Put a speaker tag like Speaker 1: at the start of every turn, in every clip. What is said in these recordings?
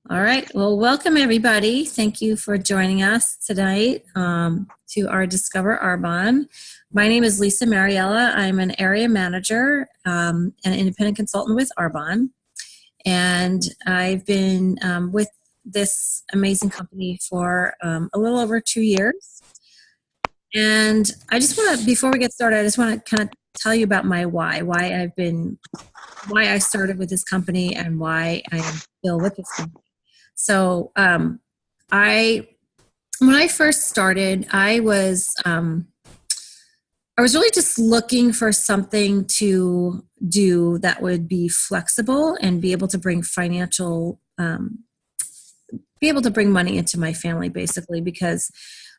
Speaker 1: All right. Well, welcome everybody. Thank you for joining us tonight to our Discover Arbonne. My name is Lisa Mariella. I'm an area manager and independent consultant with Arbonne. And I've been with this amazing company for a little over 2 years. And I just want to, before we get started, I just want to kind of tell you about my why I started with this company and why I am still with this company. So I when I first started, I was really just looking for something to do that would be flexible and be able to be able to bring money into my family, basically, because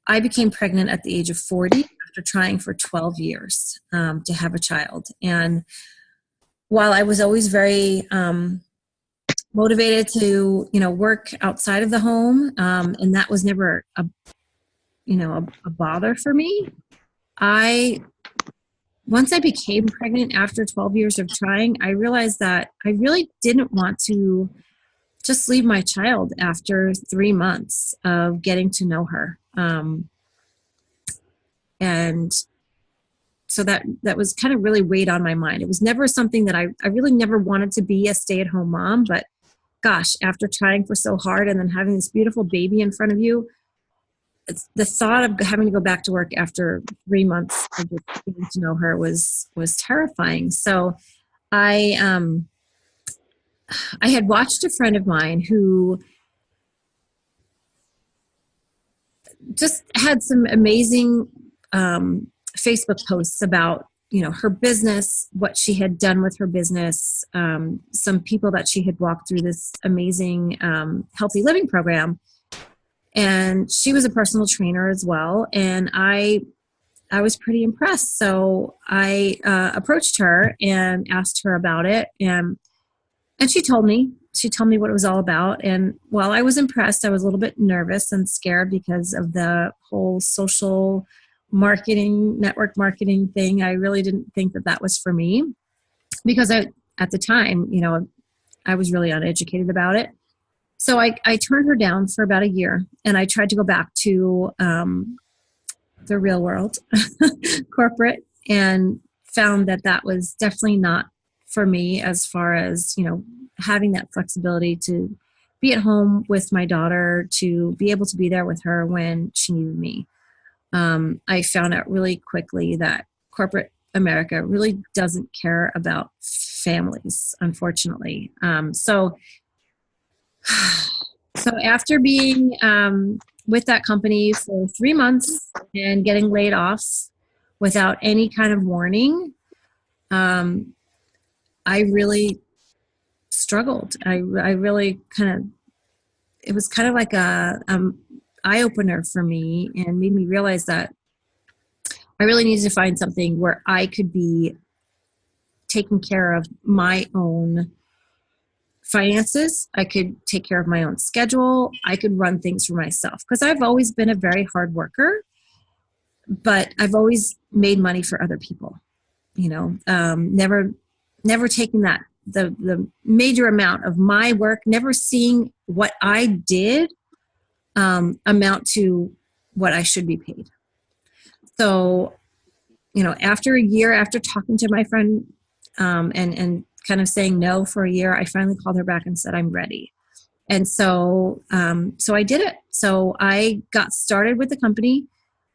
Speaker 1: I became pregnant at the age of 40 after trying for 12 years to have a child. And while I was always very motivated to work outside of the home, and that was never a bother for me. I Once I became pregnant after 12 years of trying, I realized that I really didn't want to just leave my child after 3 months of getting to know her. And so that was kind of really weighed on my mind. It was never something that I really never wanted to be a stay-at-home mom, but gosh, after trying for so hard and then having this beautiful baby in front of you, the thought of having to go back to work after 3 months of just getting to know her was terrifying. So I I had watched a friend of mine who just had some amazing Facebook posts about her business, what she had done with her business, some people that she had walked through this amazing healthy living program. And she was a personal trainer as well. And I was pretty impressed. So I approached her and asked her about it. And she told me what it was all about. And while I was impressed, I was a little bit nervous and scared because of the whole social marketing, network marketing thing. I really didn't think that was for me because at the time, I was really uneducated about it. So I turned her down for about a year, and I tried to go back to the real world, corporate, and found that was definitely not for me as far as, having that flexibility to be at home with my daughter, to be able to be there with her when she needed me. I found out really quickly that corporate America really doesn't care about families, unfortunately. So after being with that company for 3 months and getting laid off without any kind of warning, I really struggled. I really it was kind of like a eye opener for me and made me realize that I really needed to find something where I could be taking care of my own finances. I could take care of my own schedule. I could run things for myself because I've always been a very hard worker, but I've always made money for other people, never taking the major amount of my work, never seeing what I did amount to what I should be paid. So, after a year, after talking to my friend and kind of saying no for a year, I finally called her back and said, I'm ready. And so I did it. So I got started with the company.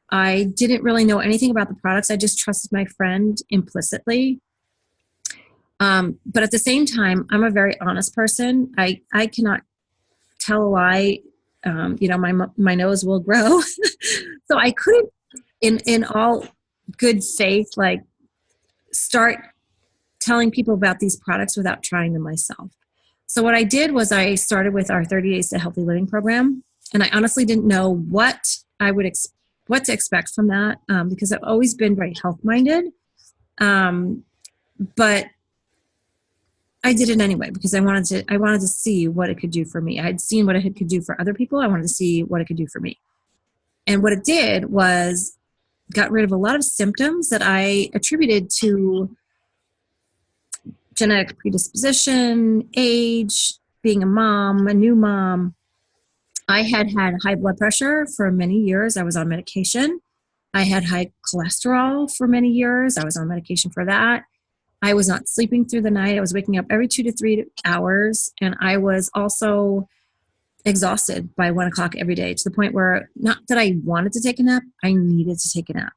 Speaker 1: I didn't really know anything about the products. I just trusted my friend implicitly. But at the same time, I'm a very honest person. I cannot tell a lie. My nose will grow. So I couldn't, in all good faith, start telling people about these products without trying them myself. So what I did was I started with our 30 Days to Healthy Living program. And I honestly didn't know what what to expect from that because I've always been very health-minded. But I did it anyway because I wanted to see what it could do for me. I had seen what it could do for other people. I wanted to see what it could do for me. And what it did was got rid of a lot of symptoms that I attributed to genetic predisposition, age, being a mom, a new mom, I had had high blood pressure for many years. I was on medication. I had high cholesterol for many years. I was on medication for that. I was not sleeping through the night. I was waking up every 2 to 3 hours. And I was also exhausted by 1 o'clock every day, to the point where, not that I wanted to take a nap, I needed to take a nap.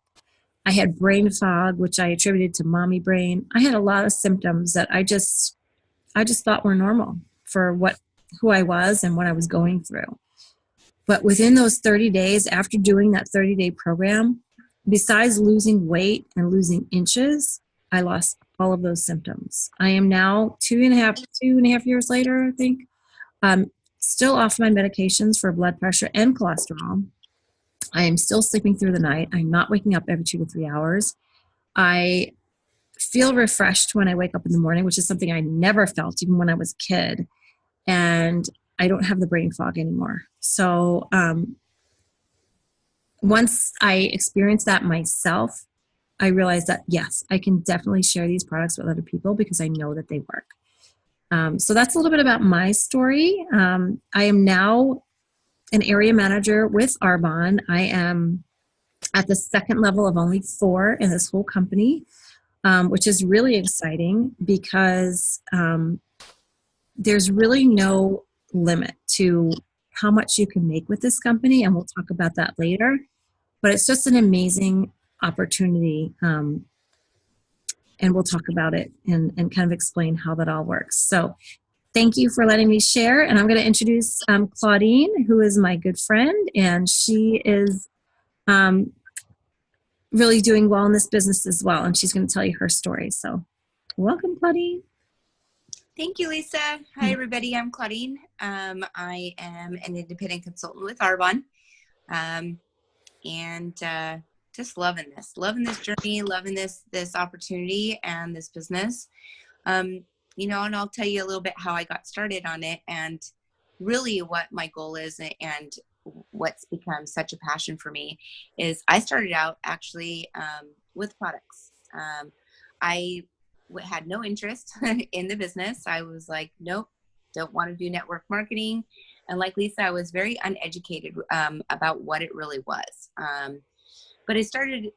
Speaker 1: I had brain fog, which I attributed to mommy brain. I had a lot of symptoms that I just thought were normal for who I was and what I was going through. But within those 30 days, after doing that 30-day program, besides losing weight and losing inches, I lost all of those symptoms. I am now 2.5 years later, I think, still off my medications for blood pressure and cholesterol. I am still sleeping through the night. I'm not waking up every 2 to 3 hours. I feel refreshed when I wake up in the morning, which is something I never felt even when I was a kid. And I don't have the brain fog anymore. So once I experienced that myself, I realized that, yes, I can definitely share these products with other people because I know that they work. So that's a little bit about my story. I am now an area manager with Arbonne. I am at the second level of only 4 in this whole company, which is really exciting because there's really no limit to how much you can make with this company, and we'll talk about that later. But it's just an amazing opportunity, and we'll talk about it and kind of explain how that all works. So thank you for letting me share, and I'm going to introduce Claudine, who is my good friend, and she is really doing well in this business as well, and she's going to tell you her story. So welcome, Claudine.
Speaker 2: Thank you, Lisa. Hi, everybody. I'm Claudine. I am an independent consultant with Arbonne, and just loving this journey, loving this opportunity and this business. And I'll tell you a little bit how I got started on it, and really what my goal is, and what's become such a passion for me is I started out actually with products. I had no interest in the business. I was like, nope, don't want to do network marketing. And like Lisa, I was very uneducated about what it really was. But I started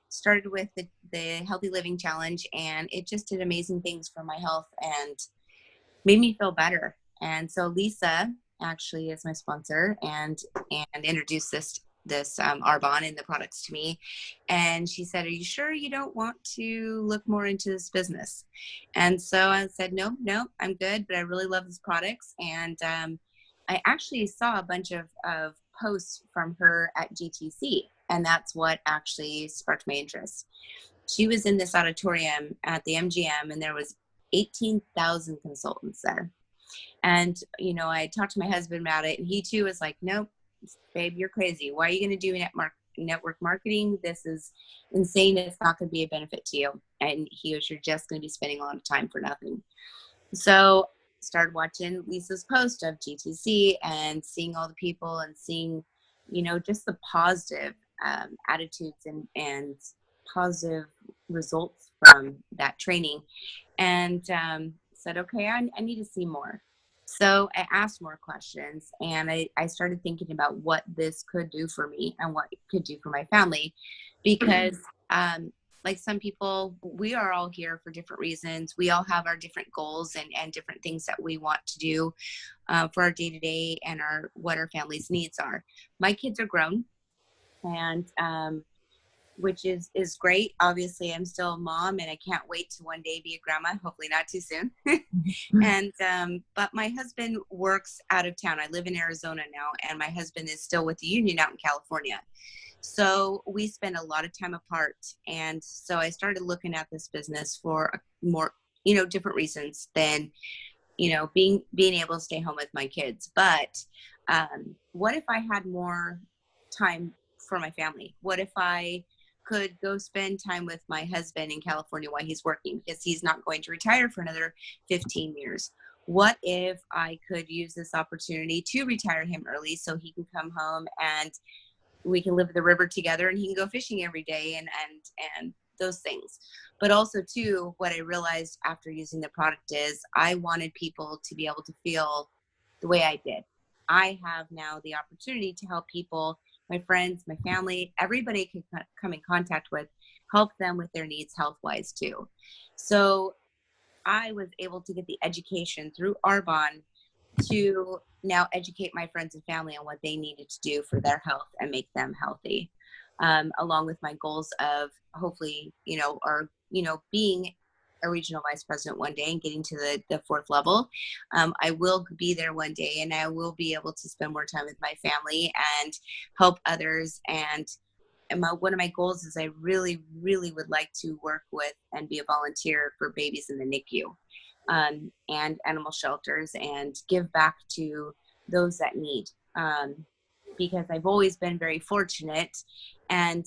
Speaker 2: with the Healthy Living Challenge, and it just did amazing things for my health and made me feel better. And so Lisa actually is my sponsor and introduced this Arbonne and the products to me. And she said, are you sure you don't want to look more into this business? And so I said, no, I'm good, but I really love these products. And I actually saw a bunch of posts from her at GTC, and that's what actually sparked my interest. She was in this auditorium at the MGM, and there was 18,000 consultants there. And, I talked to my husband about it, and he too was like, nope, babe, you're crazy. Why are you going to do network marketing? This is insane. It's not going to be a benefit to you. And he goes, you're just going to be spending a lot of time for nothing. So started watching Lisa's post of GTC and seeing all the people and seeing, just the positive attitudes and positive results from that training, and said, okay, I need to see more. So I asked more questions, and I started thinking about what this could do for me and what it could do for my family, because like some people, we are all here for different reasons. We all have our different goals and different things that we want to do for our day-to-day and what our family's needs are. My kids are grown, and which is great. Obviously, I'm still a mom, and I can't wait to one day be a grandma, hopefully not too soon. And but my husband works out of town. I live in Arizona now, and my husband is still with the union out in California. So we spend a lot of time apart. And so I started looking at this business for more, different reasons than, being able to stay home with my kids. But what if I had more time for my family? What if I could go spend time with my husband in California while he's working, because he's not going to retire for another 15 years? What if I could use this opportunity to retire him early so he can come home and we can live at the river together, and he can go fishing every day and those things. But also too, what I realized after using the product is I wanted people to be able to feel the way I did. I have now the opportunity to help people, my friends, my family, everybody can come in contact with, help them with their needs health-wise too. So I was able to get the education through Arbonne to now educate my friends and family on what they needed to do for their health and make them healthy, along with my goals of hopefully, being a regional vice president one day and getting to the fourth level. I will be there one day, and I will be able to spend more time with my family and help others. And one of my goals is I really, really would like to work with and be a volunteer for babies in the NICU, and animal shelters, and give back to those that need. Because I've always been very fortunate, and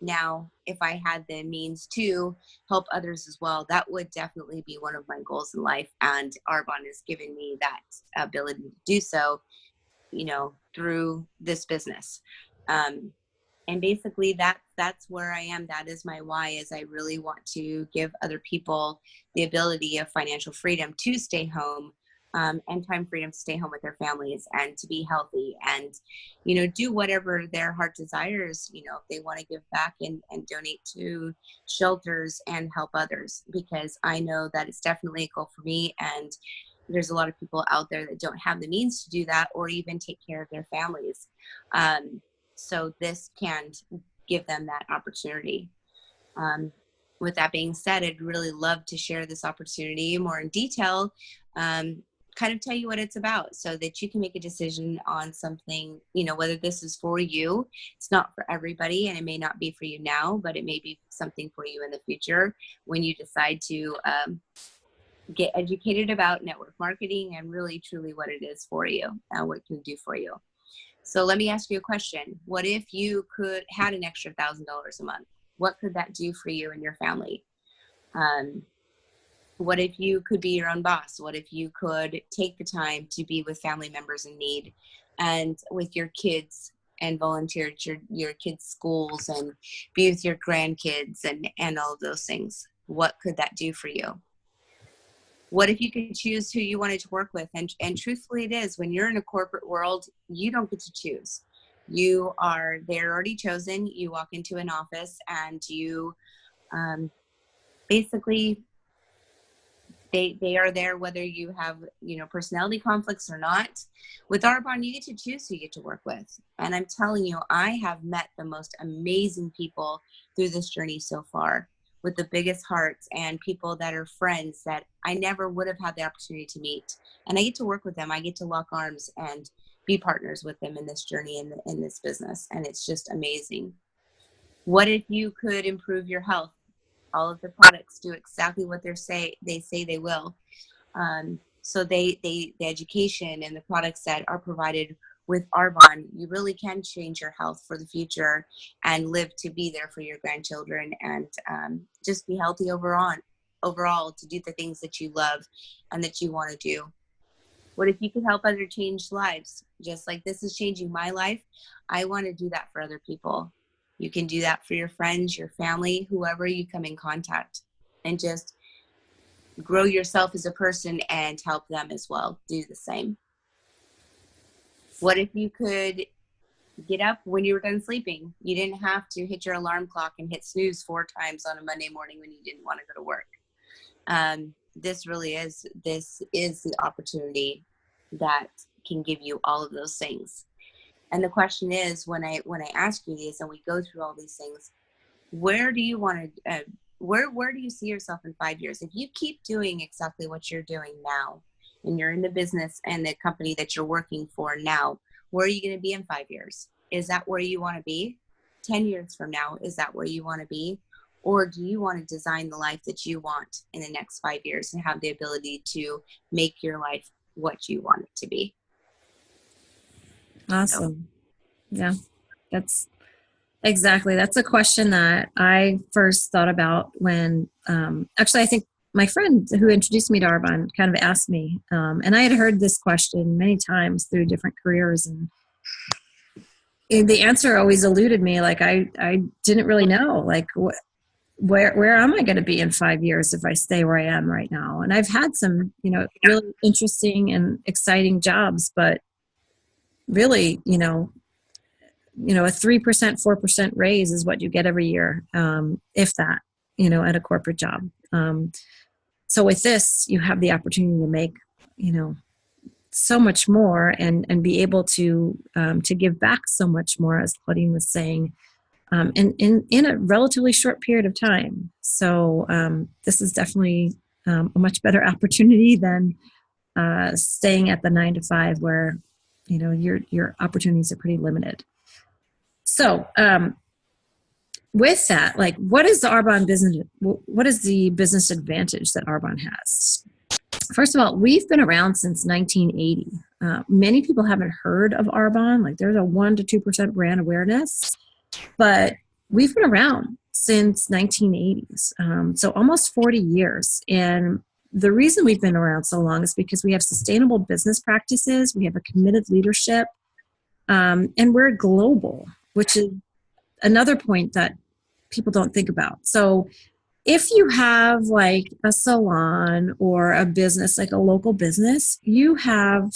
Speaker 2: now if I had the means to help others as well, that would definitely be one of my goals in life. And Arbonne is giving me that ability to do so, through this business. And basically that's where I am. That is my why, is I really want to give other people the ability of financial freedom to stay home, and time freedom to stay home with their families and to be healthy and, do whatever their heart desires, if they want to give back and donate to shelters and help others, because I know that it's definitely a goal for me. And there's a lot of people out there that don't have the means to do that or even take care of their families. So this can give them that opportunity. With that being said, I'd really love to share this opportunity more in detail, kind of tell you what it's about so that you can make a decision on something, whether this is for you. It's not for everybody, and it may not be for you now, but it may be something for you in the future when you decide to get educated about network marketing and really truly what it is for you and what it can do for you. So let me ask you a question. What if you had an extra $1,000 a month? What could that do for you and your family? What if you could be your own boss? What if you could take the time to be with family members in need and with your kids and volunteer at your kids' schools and be with your grandkids and all of those things? What could that do for you? What if you could choose who you wanted to work with? And truthfully, it is, when you're in a corporate world, you don't get to choose. They're already chosen. You walk into an office and you basically, they are there whether you have, personality conflicts or not. With Arbonne, you get to choose who you get to work with. And I'm telling you, I have met the most amazing people through this journey so far, with the biggest hearts, and people that are friends that I never would have had the opportunity to meet. And I get to work with them. I get to lock arms and be partners with them in this journey, in this business. And it's just amazing. What if you could improve your health? All of the products do exactly what they say they will. So the education and the products that are provided with Arbonne, you really can change your health for the future and live to be there for your grandchildren, and just be healthy overall to do the things that you love and that you want to do. What if you could help others change lives? Just like this is changing my life, I want to do that for other people. You can do that for your friends, your family, whoever you come in contact, and just grow yourself as a person and help them as well do the same. What if you could get up when you were done sleeping? You didn't have to hit your alarm clock and hit snooze 4 times on a Monday morning when you didn't want to go to work. This is the opportunity that can give you all of those things. And the question is, when I ask you these and we go through all these things, where do you want to, where do you see yourself in 5 years? If you keep doing exactly what you're doing now, and you're in the business and the company that you're working for now, where are you going to be in 5 years? Is that where you want to be? 10 years from now, is that where you want to be? Or do you want to design the life that you want in the next 5 years and have the ability to make your life what you want it to be?
Speaker 1: Awesome. Yeah, that's a question that I first thought about when, actually, I think my friend who introduced me to Arbonne kind of asked me, and I had heard this question many times through different careers, and the answer always eluded me. Like I didn't really know, like where am I going to be in 5 years if I stay where I am right now? And I've had some, really interesting and exciting jobs, but really, a 3%, 4% raise is what you get every year, if that, at a corporate job. So with this, you have the opportunity to make, so much more and be able to give back so much more, as Claudine was saying, in a relatively short period of time. So this is definitely a much better opportunity than staying at the 9 to 5, where your opportunities are pretty limited. So with that, like, what is the Arbonne business? What is the business advantage that Arbonne has? First of all, we've been around since 1980. Many people haven't heard of Arbonne. Like, there's a 1 to 2% brand awareness, but we've been around since 1980s. So almost 40 years. And the reason we've been around so long is because we have sustainable business practices. We have a committed leadership, and we're global, which is another point that people don't think about. So if you have like a salon or a business, like a local business, you have,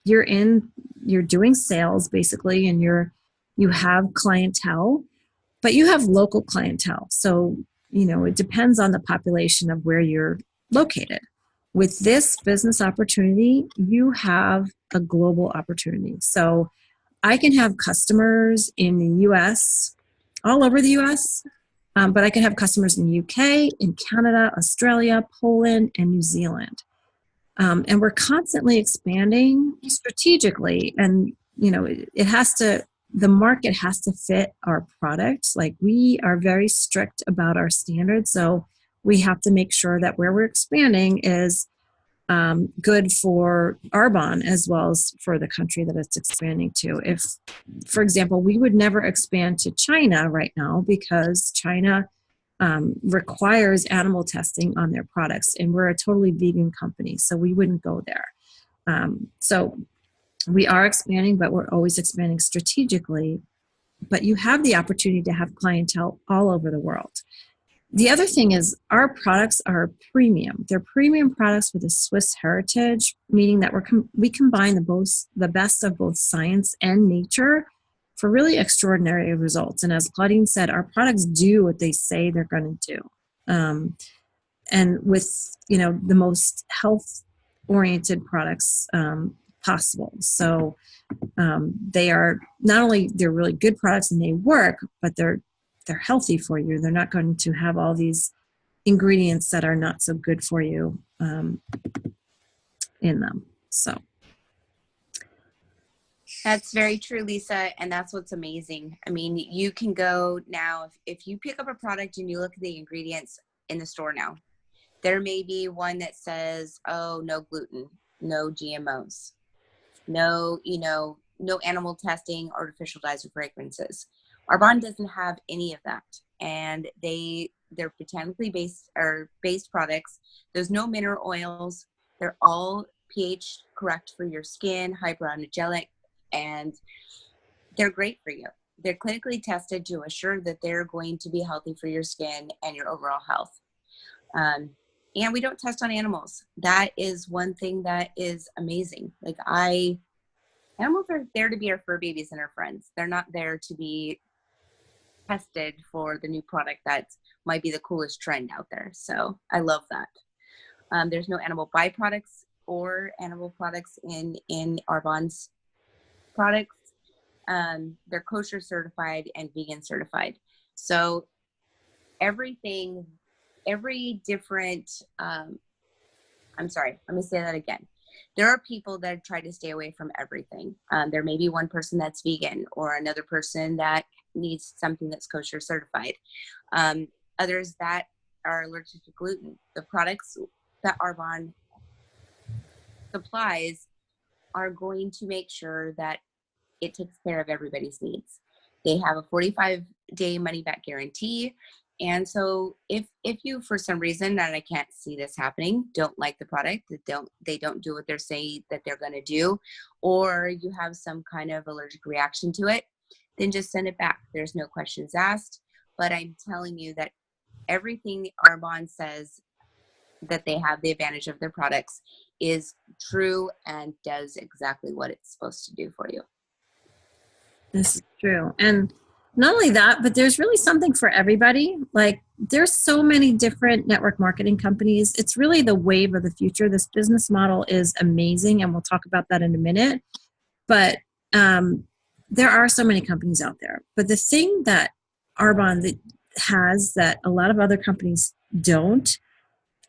Speaker 1: you're doing sales basically, and you have clientele, but you have local clientele. So, it depends on the population of where you're located. With this business opportunity, you have a global opportunity. So I can have customers in the US, all over the US, but I can have customers in the UK, in Canada, Australia, Poland, and New Zealand. And we're constantly expanding strategically. And, the market has to fit our product. Like, we are very strict about our standards. So we have to make sure that where we're expanding is good for Arbonne as well as for the country that it's expanding to. If, for example, we would never expand to China right now because China requires animal testing on their products, and we're a totally vegan company, so we wouldn't go there. So we are expanding, but we're always expanding strategically. But you have the opportunity to have clientele all over the world. The other thing is, our products are premium. They're premium products with a Swiss heritage, meaning that we combine the best of both science and nature for really extraordinary results. And as Claudine said, our products do what they say they're going to do. And with, the most health-oriented products possible. So they are not only, they're really good products and they work, but they're healthy for you. They're not going to have all these ingredients that are not so good for you in them. So
Speaker 2: that's very true, Lisa. And that's what's amazing. I mean, you can go now, if you pick up a product and you look at the ingredients in the store now, there may be one that says, oh, no gluten, no GMOs, no, no animal testing, artificial dyes or fragrances. Arbonne doesn't have any of that. And they're botanically based products. There's no mineral oils. They're all pH correct for your skin, hyperallergenic, and they're great for you. They're clinically tested to assure that they're going to be healthy for your skin and your overall health. And we don't test on animals. That is one thing that is amazing. Like, animals are there to be our fur babies and our friends. They're not there to be tested for the new product that might be the coolest trend out there. So I love that. There's no animal byproducts or animal products in Arbonne's products. They're kosher certified and vegan certified. So every different, I'm sorry, let me say that again. There are people that try to stay away from everything. There may be one person that's vegan or another person that needs something that's kosher certified. Others that are allergic to gluten. The products that Arbonne supplies are going to make sure that it takes care of everybody's needs. They have a 45-day money-back guarantee. And so if you, for some reason, and I can't see this happening, don't like the product, they don't do what they're saying that they're going to do, or you have some kind of allergic reaction to it, then just send it back. There's no questions asked. but I'm telling you that everything Arbonne says that they have the advantage of their products is true and does exactly what it's supposed to do for you.
Speaker 1: This is true. And not only that, but there's really something for everybody. Like there's so many different network marketing companies. It's really the wave of the future. This business model is amazing, and we'll talk about that in a minute. But there are so many companies out there. But the thing that Arbonne has that a lot of other companies don't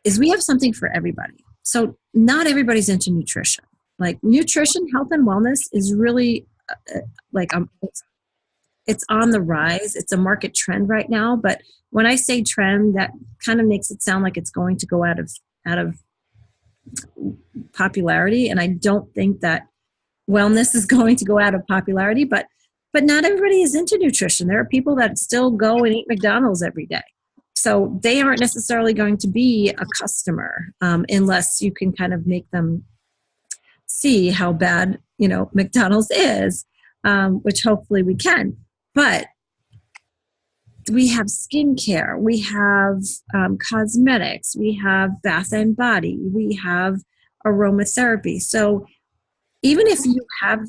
Speaker 1: is we have something for everybody. So not everybody's into nutrition. Like nutrition, health, and wellness is really like it's on the rise. It's a market trend right now. But when I say trend, that kind of makes it sound like it's going to go out of popularity. And I don't think that wellness is going to go out of popularity. But not everybody is into nutrition. There are people that still go and eat McDonald's every day. So they aren't necessarily going to be a customer unless you can kind of make them see how bad, McDonald's is, which hopefully we can. But we have skincare, we have cosmetics, we have bath and body, we have aromatherapy. So even if you have,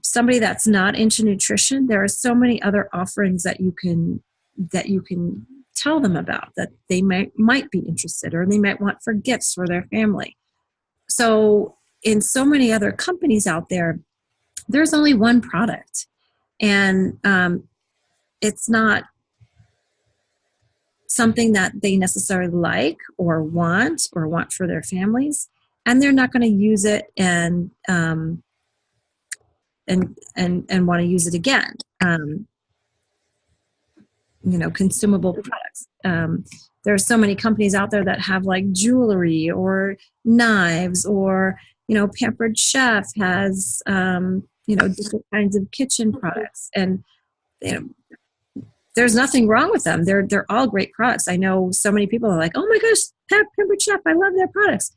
Speaker 1: somebody that's not into nutrition, there are so many other offerings that you can tell them about that they might be interested, or they might want for gifts for their family. So in so many other companies out there, there's only one product, and it's not something that they necessarily like or want for their families, and they're not going to use it and want to use it again. Consumable products. There are so many companies out there that have like jewelry or knives, or Pampered Chef has different kinds of kitchen products, and there's nothing wrong with them. They're all great products. I know so many people are like, oh my gosh, Pampered Chef, I love their products.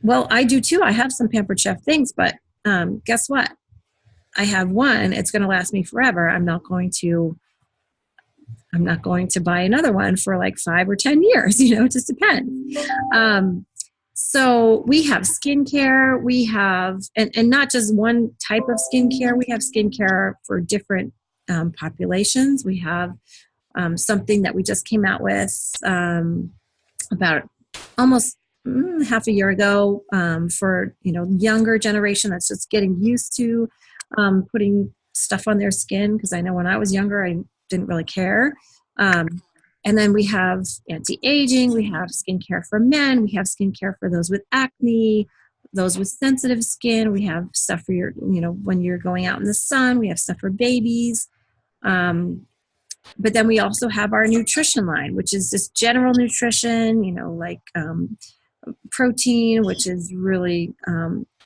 Speaker 1: Well, I do too. I have some Pampered Chef things, but guess what? I have one. It's going to last me forever. I'm not going to buy another one for like 5 or 10 years. It just depends. So we have skincare. We have, and not just one type of skincare. We have skincare for different populations. We have something that we just came out with about almost half a year ago for younger generation that's just getting used to putting stuff on their skin, because I know when I was younger I didn't really care. And then we have anti-aging, we have skincare for men, we have skincare for those with acne, those with sensitive skin, we have stuff for your, when you're going out in the sun, we have stuff for babies. But then we also have our nutrition line, which is just general nutrition, like protein, which is really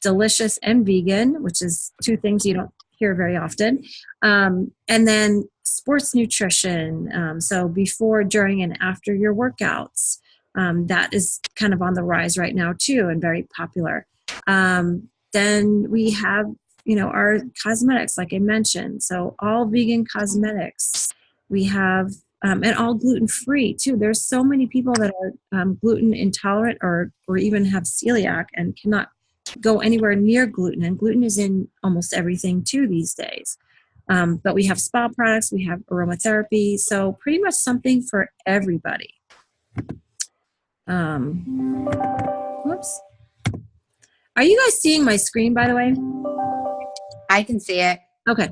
Speaker 1: delicious, and vegan, which is two things you don't hear very often. And then sports nutrition. So before, during, and after your workouts, that is kind of on the rise right now too, and very popular. Then we have, our cosmetics, like I mentioned. So all vegan cosmetics. We have, and all gluten-free too. There's so many people that are gluten intolerant or even have celiac and cannot go anywhere near gluten. And gluten is in almost everything too these days. But we have spa products, we have aromatherapy. So pretty much something for everybody. Whoops. Are you guys seeing my screen, by the way?
Speaker 2: I can see it.
Speaker 1: Okay.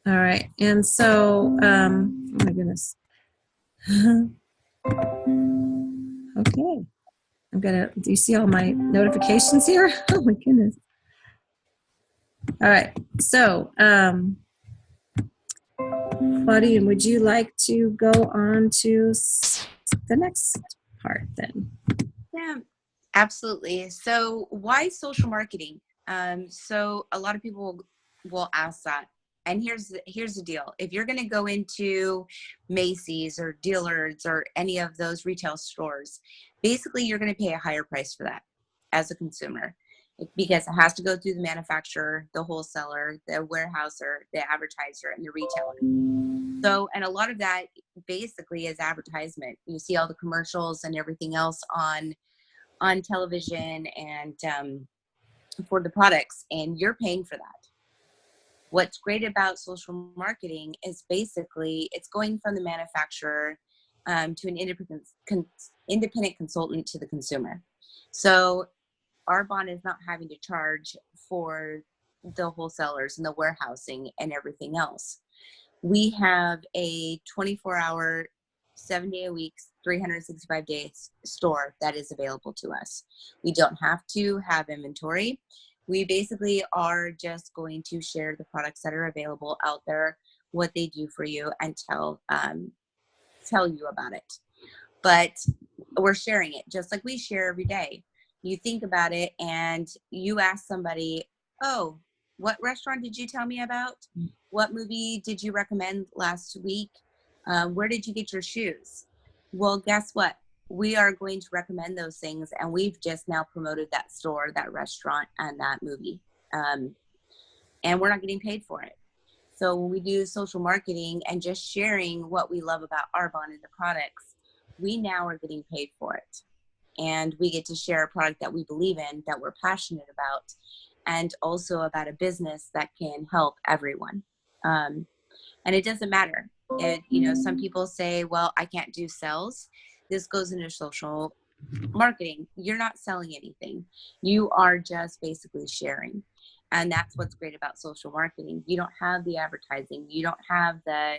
Speaker 1: All right. And so, oh my goodness. Okay. do you see all my notifications here? Oh my goodness. All right. So, Claudine, would you like to go on to the next part then?
Speaker 2: Yeah, absolutely. So why social marketing? So a lot of people will ask that. And here's the deal. If you're going to go into Macy's or Dillard's or any of those retail stores, basically you're going to pay a higher price for that as a consumer. because it has to go through the manufacturer, the wholesaler, the warehouser, the advertiser, and the retailer. So, and a lot of that basically is advertisement. You see all the commercials and everything else on television and for the products, and you're paying for that. What's great about social marketing is basically it's going from the manufacturer to an independent consultant to the consumer. So Arbonne is not having to charge for the wholesalers and the warehousing and everything else. We have a 24-hour, 7-day a week, 365 days store that is available to us. We don't have to have inventory. We basically are just going to share the products that are available out there, what they do for you, and tell you about it. But we're sharing it just like we share every day. You think about it and you ask somebody, oh, what restaurant did you tell me about? What movie did you recommend last week? Where did you get your shoes? Well, guess what? We are going to recommend those things, and we've just now promoted that store, that restaurant, and that movie. And we're not getting paid for it. So when we do social marketing and just sharing what we love about Arbonne and the products, we now are getting paid for it. And we get to share a product that we believe in, that we're passionate about, and also about a business that can help everyone. And it doesn't matter. Some people say, well, I can't do sales. This goes into social marketing. You're not selling anything. You are just basically sharing. And that's what's great about social marketing. You don't have the advertising. You don't have the,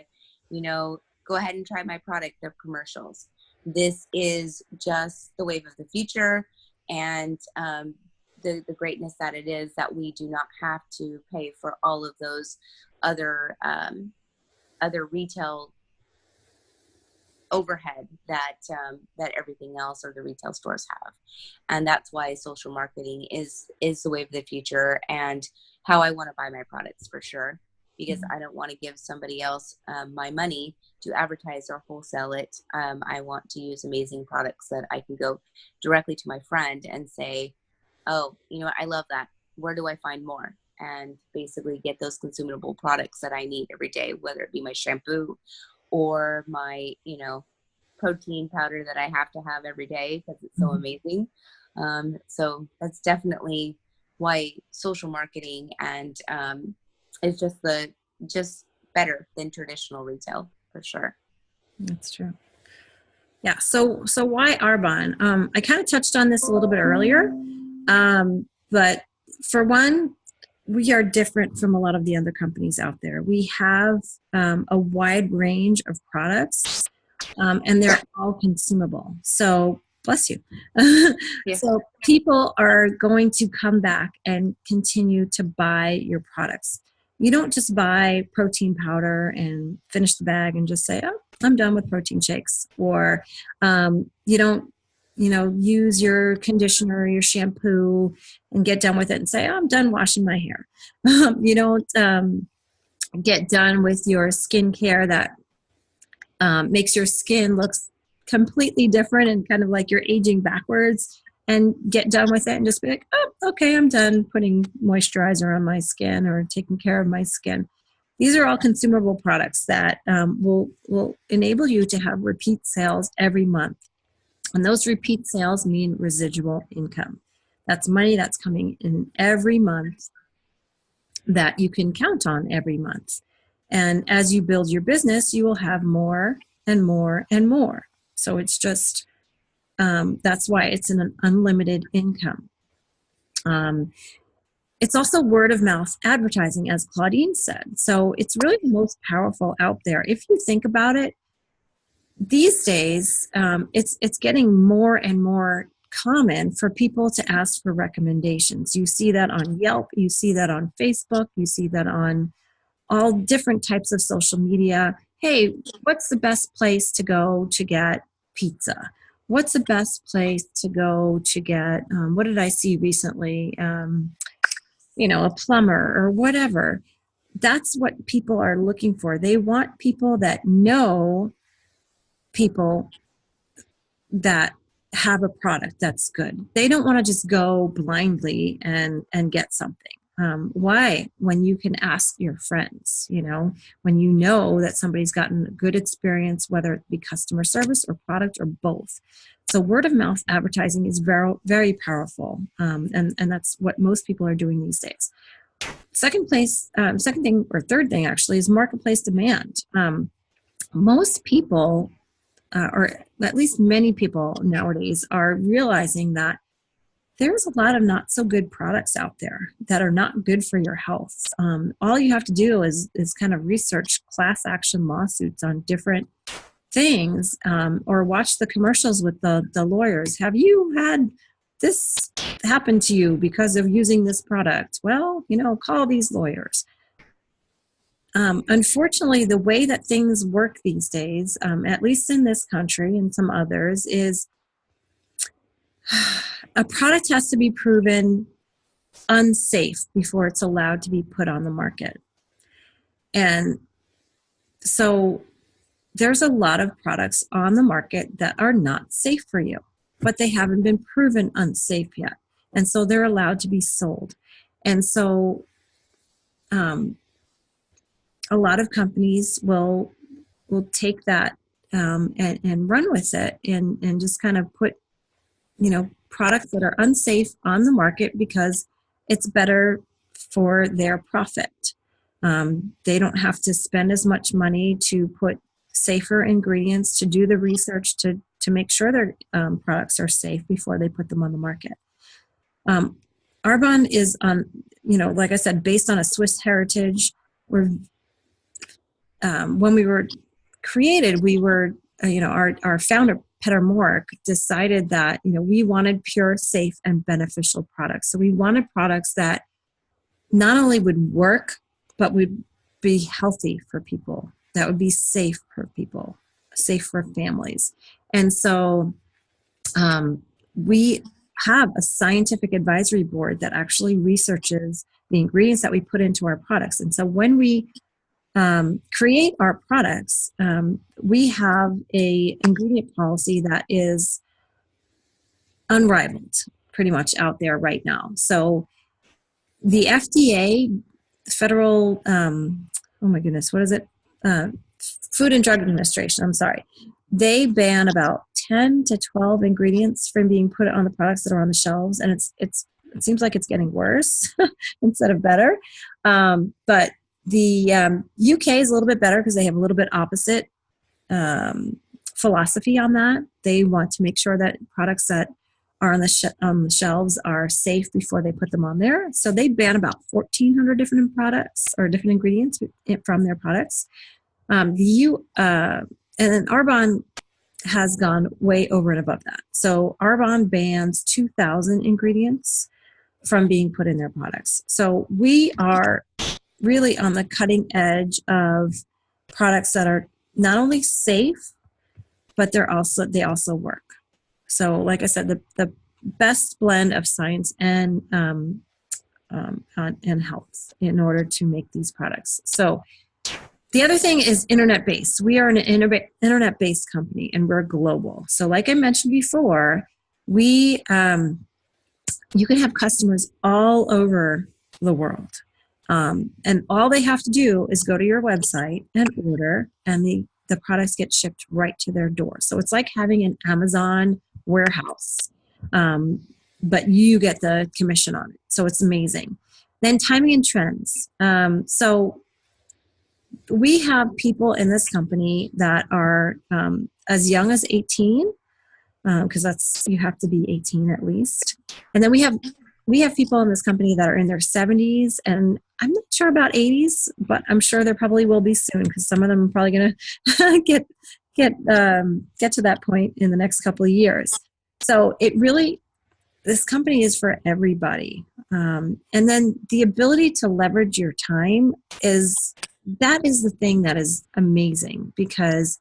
Speaker 2: go ahead and try my product of commercials. This is just the wave of the future, and the greatness that it is that we do not have to pay for all of those other retail overhead that everything else or the retail stores have. And that's why social marketing is the way of the future, and how I want to buy my products, for sure, because I don't want to give somebody else my money to advertise or wholesale it. I want to use amazing products that I can go directly to my friend and say, oh, I love that. Where do I find more? And basically get those consumable products that I need every day, whether it be my shampoo or my, protein powder that I have to have every day because it's so amazing. So that's definitely why social marketing and is just better than traditional retail, for sure.
Speaker 1: That's true. Yeah. So why Arbonne? I kind of touched on this a little bit earlier, but for one, we are different from a lot of the other companies out there. We have a wide range of products, and they're all consumable. So, bless you.
Speaker 2: Yeah.
Speaker 1: So people are going to come back and continue to buy your products. You don't just buy protein powder and finish the bag and just say, oh, I'm done with protein shakes. Or you don't, use your conditioner or your shampoo and get done with it and say, oh, I'm done washing my hair. You don't get done with your skincare that makes your skin looks completely different and kind of like you're aging backwards, and get done with it and just be like, oh, okay, I'm done putting moisturizer on my skin or taking care of my skin. These are all consumable products that will enable you to have repeat sales every month. And those repeat sales mean residual income. That's money that's coming in every month that you can count on every month. And as you build your business, you will have more and more and more. So it's just, that's why it's an unlimited income. It's also word of mouth advertising, as Claudine said. So it's really the most powerful out there. If you think about it, these days, it's getting more and more common for people to ask for recommendations. You see that on Yelp, you see that on Facebook, you see that on all different types of social media. Hey, what's the best place to go to get pizza? What's the best place to go to get, what did I see recently? A plumber or whatever. That's what people are looking for. They want people that know people that have a product that's good. They don't want to just go blindly and get something. Why? When you can ask your friends, when you know that somebody's gotten a good experience, whether it be customer service or product or both. So word of mouth advertising is very, very powerful. And that's what most people are doing these days. Second thing, or third thing actually, is marketplace demand. Most people, or at least many people nowadays, are realizing that there's a lot of not so good products out there that are not good for your health. All you have to do is kind of research class action lawsuits on different things, or watch the commercials with the lawyers. Have you had this happen to you because of using this product? Well, call these lawyers. Unfortunately, the way that things work these days, at least in this country and some others, is a product has to be proven unsafe before it's allowed to be put on the market. And so there's a lot of products on the market that are not safe for you, but they haven't been proven unsafe yet. And so they're allowed to be sold. And so a lot of companies will take that and run with it and just kind of put products that are unsafe on the market because it's better for their profit. They don't have to spend as much money to put safer ingredients, to do the research to make sure their products are safe before they put them on the market. Arbonne is on, like I said, based on a Swiss heritage. When we were created, we were, our founder, Peter Mork, decided that, we wanted pure, safe, and beneficial products. So we wanted products that not only would work, but would be healthy for people, that would be safe for people, safe for families. And so we have a scientific advisory board that actually researches the ingredients that we put into our products. And so when we create our products, we have a ingredient policy that is unrivaled pretty much out there right now. So the FDA, federal, oh my goodness, what is it? Food and Drug Administration, I'm sorry. They ban about 10 to 12 ingredients from being put on the products that are on the shelves. And it seems like it's getting worse instead of better. But the UK is a little bit better because they have a little bit opposite philosophy on that. They want to make sure that products that are on the shelves are safe before they put them on there. So they ban about 1,400 different products or different ingredients from their products. And then Arbonne has gone way over and above that. So Arbonne bans 2,000 ingredients from being put in their products. So we are really on the cutting edge of products that are not only safe, but they also work. So like I said, the best blend of science and health in order to make these products. So the other thing is internet-based. We are an internet-based company, and we're global. So like I mentioned before, you can have customers all over the world. And all they have to do is go to your website and order, and the products get shipped right to their door. So it's like having an Amazon warehouse, but you get the commission on it. So it's amazing. Then timing and trends. So we have people in this company that are as young as 18, because you have to be 18 at least. And then we have people in this company that are in their 70s, and I'm not sure about 80s, but I'm sure there probably will be soon, because some of them are probably going to get to that point in the next couple of years. So this company is for everybody. And then the ability to leverage your time is the thing that is amazing, because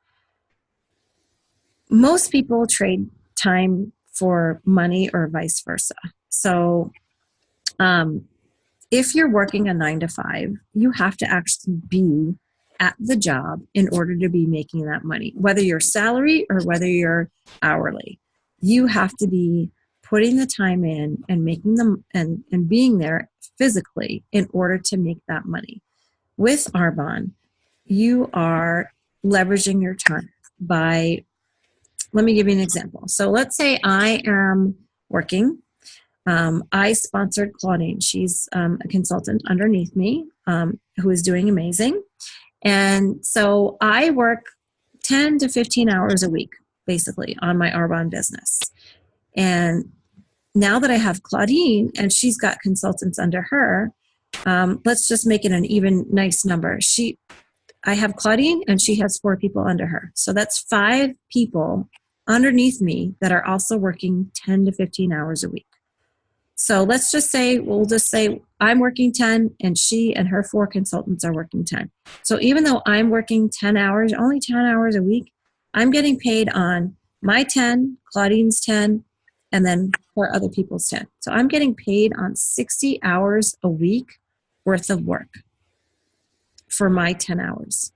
Speaker 1: most people trade time for money or vice versa. So if you're working a 9-to-5, you have to actually be at the job in order to be making that money, whether you're salary or whether you're hourly. You have to be putting the time in and making them and being there physically in order to make that money. With Arbonne, you are leveraging your time by, let me give you an example. So let's say I am working. I sponsored Claudine. She's a consultant underneath me who is doing amazing. And so I work 10 to 15 hours a week, basically, on my Arbonne business. And now that I have Claudine and she's got consultants under her, let's just make it an even nice number. I have Claudine and she has 4 people under her. So that's 5 people underneath me that are also working 10 to 15 hours a week. So we'll just say I'm working 10 and she and her 4 consultants are working 10. So even though I'm working 10 hours, only 10 hours a week, I'm getting paid on my 10, Claudine's 10, and then 4 other people's 10. So I'm getting paid on 60 hours a week worth of work for my 10 hours.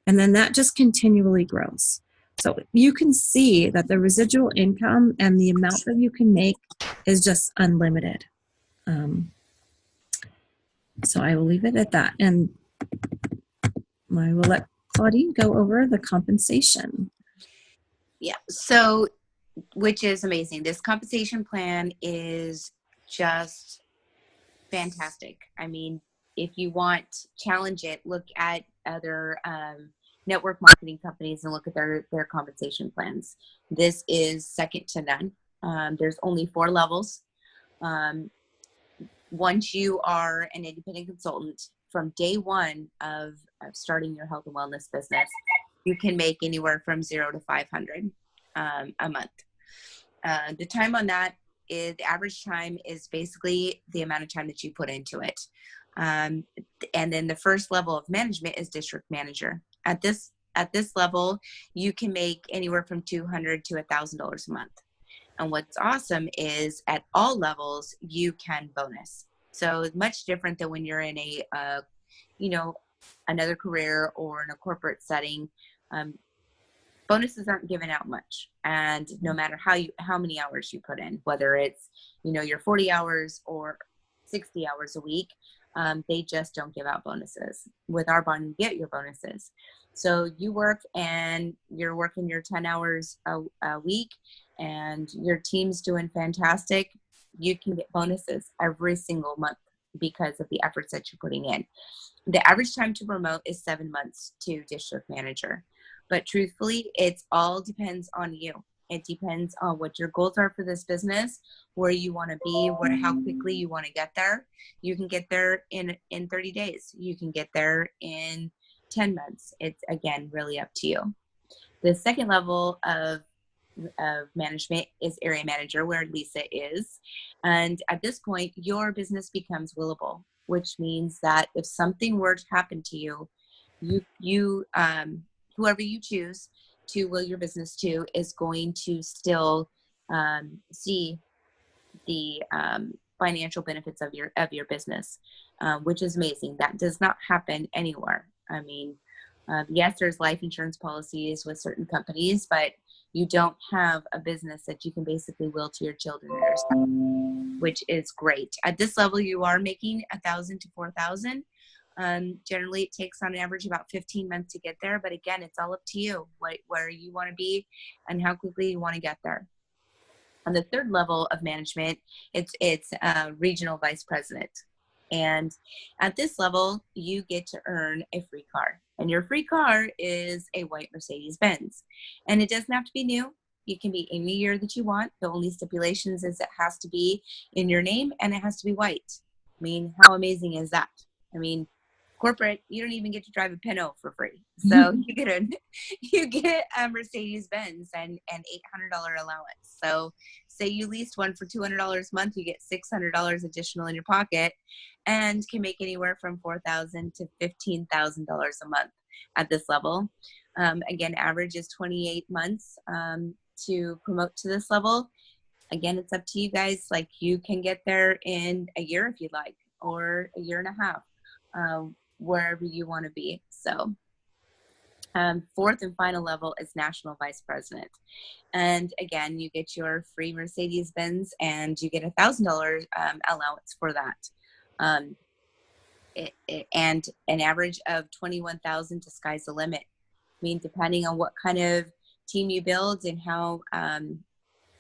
Speaker 1: And then that just continually grows. So you can see that the residual income and the amount that you can make is just unlimited. So I will leave it at that. And I will let Claudine go over the compensation.
Speaker 2: Yeah. So, which is amazing. This compensation plan is just fantastic. I mean, if you want, challenge it, look at other network marketing companies and look at their compensation plans. This is second to none. There's only 4 levels. Once you are an independent consultant, from day one of starting your health and wellness business, you can make anywhere from 0 to 500 a month. The time on that is, the average time is basically the amount of time that you put into it. And then the first level of management is district manager. At this level, you can make anywhere from $200 to $1,000 a month. And what's awesome is at all levels, you can bonus. So much different than when you're in a, another career or in a corporate setting. Bonuses aren't given out much. And no matter how many hours you put in, whether it's, your 40 hours or 60 hours a week, they just don't give out bonuses. With Arbonne, you get your bonuses. So you work and you're working your 10 hours a week and your team's doing fantastic. You can get bonuses every single month because of the efforts that you're putting in. The average time to promote is 7 months to district manager. But truthfully, it all depends on you. It depends on what your goals are for this business, where you want to be, how quickly you want to get there. You can get there in 30 days. You can get there in 10 months. It's, again, really up to you. The second level of management is area manager, where Lisa is. And at this point, your business becomes willable, which means that if something were to happen to you, whoever you choose to will your business to is going to still see the financial benefits of your business, which is amazing. That does not happen anywhere. I mean, yes, there's life insurance policies with certain companies, but you don't have a business that you can basically will to your children or yourself, which is great. At this level, you are making $1,000 to $4,000. Generally, it takes on average about 15 months to get there. But again, it's all up to you, where you want to be and how quickly you want to get there. On the third level of management, it's regional vice president. And at this level, you get to earn a free car. And your free car is a white Mercedes-Benz. And it doesn't have to be new. It can be any year that you want. The only stipulations is it has to be in your name and it has to be white. I mean, how amazing is that? I mean, corporate, you don't even get to drive a Pinto for free. So you get a Mercedes-Benz and an $800 allowance. So say you leased one for $200 a month, you get $600 additional in your pocket and can make anywhere from $4,000 to $15,000 a month at this level. Again, average is 28 months to promote to this level. Again, it's up to you guys. Like, you can get there in a year if you'd like, or a year and a half, wherever you want to be. So Fourth and final level is national vice president. And again, you get your free Mercedes Benz and you get $1,000 allowance for that. And an average of 21,000 to sky's the limit. I mean, depending on what kind of team you build and how,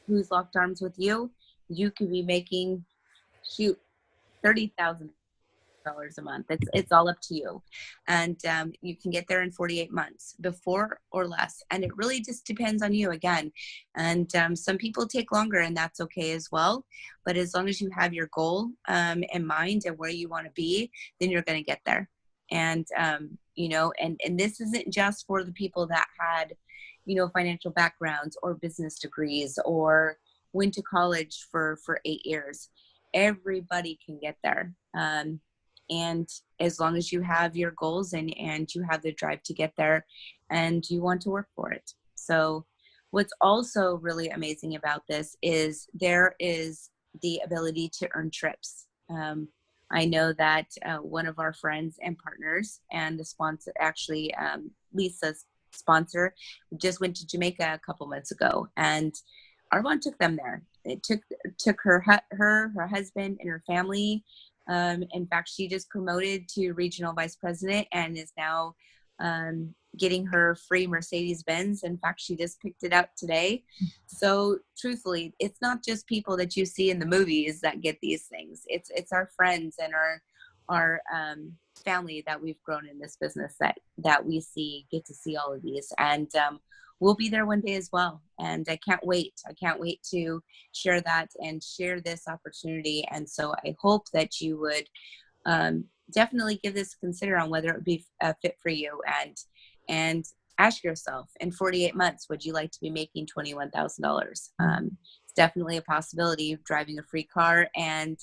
Speaker 2: who's locked arms with you, you could be making, shoot, $30,000 a month. It's all up to you. And you can get there in 48 months, before or less. And it really just depends on you again. And some people take longer, and that's okay as well. But as long as you have your goal in mind and where you want to be, then you're going to get there. And, you know, and this isn't just for the people that had, you know, financial backgrounds or business degrees or went to college for 8 years. Everybody can get there. And as long as you have your goals and you have the drive to get there and you want to work for it. So what's also really amazing about this is there is the ability to earn trips. I know that one of our friends and partners and the sponsor, actually Lisa's sponsor, just went to Jamaica a couple months ago, and Arbonne took them there. It took her husband and her family. In fact, she just promoted to regional vice president and is now getting her free Mercedes Benz. In fact, she just picked it up today. So truthfully, it's not just people that you see in the movies that get these things. It's our friends and our family that we've grown in this business that we get to see all of these. And we'll be there one day as well. And I can't wait. I can't wait to share that and share this opportunity. And so I hope that you would definitely give this a consider on whether it would be a fit for you, and ask yourself, in 48 months, would you like to be making $21,000? It's definitely a possibility of driving a free car and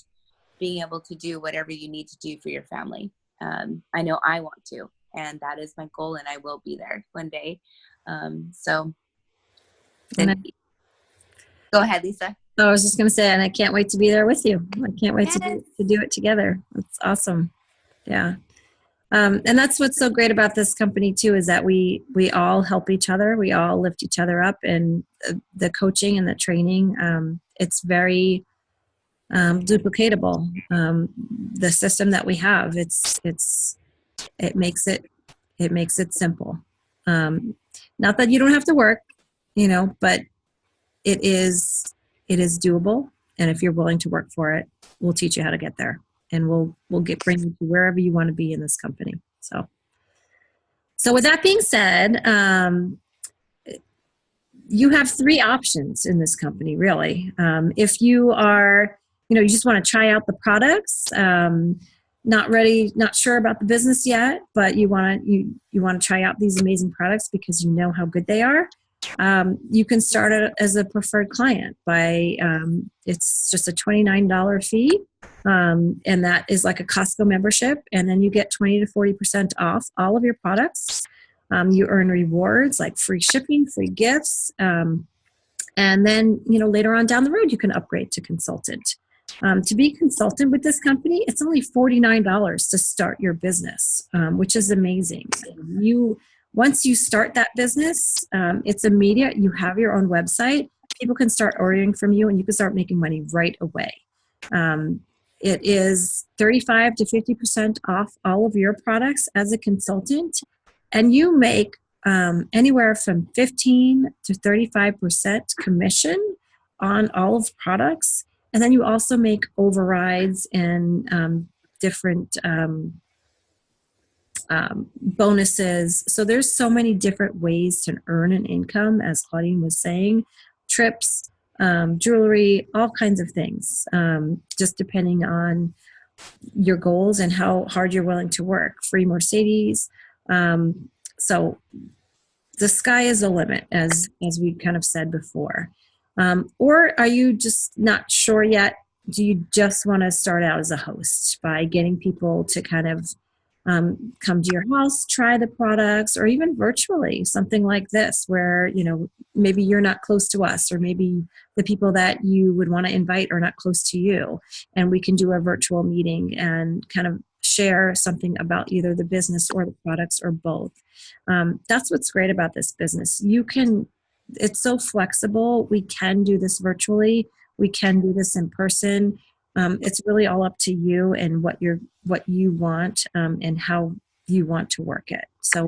Speaker 2: being able to do whatever you need to do for your family. I know I want to, and that is my goal, and I will be there one day. So then, go ahead, Lisa.
Speaker 1: I was just going to say, and I can't wait to be there with you. I can't wait to do it together. That's awesome. Yeah. And that's what's so great about this company too, is that we all help each other. We all lift each other up, and the coaching and the training, it's very duplicatable. The system that we have, it makes it simple. Not that you don't have to work, you know, but it is doable. And if you're willing to work for it, we'll teach you how to get there, and we'll bring you to wherever you want to be in this company. So with that being said, you have 3 options in this company, really. If you are, you just want to try out the products, not sure about the business yet, but you want to try out these amazing products because you know how good they are. You can start it as a preferred client by, it's just a $29 fee. And that is like a Costco membership. And then you get 20 to 40% off all of your products. You earn rewards like free shipping, free gifts. And then, later on down the road, you can upgrade to consultant. To be consultant with this company, it's only $49 to start your business, which is amazing. Once you start that business, it's immediate. You have your own website. People can start ordering from you, and you can start making money right away. It is 35 to 50% off all of your products as a consultant, and you make anywhere from 15 to 35% commission on all of products. And then you also make overrides and different bonuses. So there's so many different ways to earn an income, as Claudine was saying, trips, jewelry, all kinds of things, just depending on your goals and how hard you're willing to work. Free Mercedes. So the sky is the limit, as we kind of said before. Or are you just not sure yet? Do you just want to start out as a host by getting people to kind of come to your house, try the products, or even virtually, something like this where, maybe you're not close to us, or maybe the people that you would want to invite are not close to you, and we can do a virtual meeting and kind of share something about either the business or the products or both. That's what's great about this business. It's so flexible. We can do this virtually. We can do this in person. It's really all up to you and what you want, and how you want to work it. So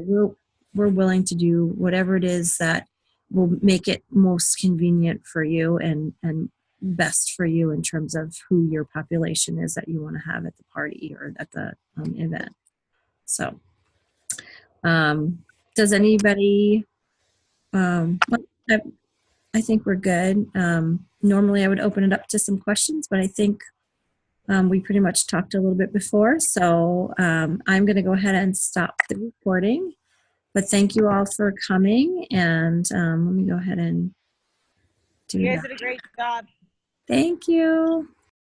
Speaker 1: we're willing to do whatever it is that will make it most convenient for you and best for you in terms of who your population is that you want to have at the party or at the event. So, does anybody? Well, I think we're good. Normally, I would open it up to some questions, but I think we pretty much talked a little bit before. So I'm going to go ahead and stop the recording. But thank you all for coming, and let me go ahead and do
Speaker 3: You guys
Speaker 1: that.
Speaker 3: did a great job.
Speaker 1: Thank you.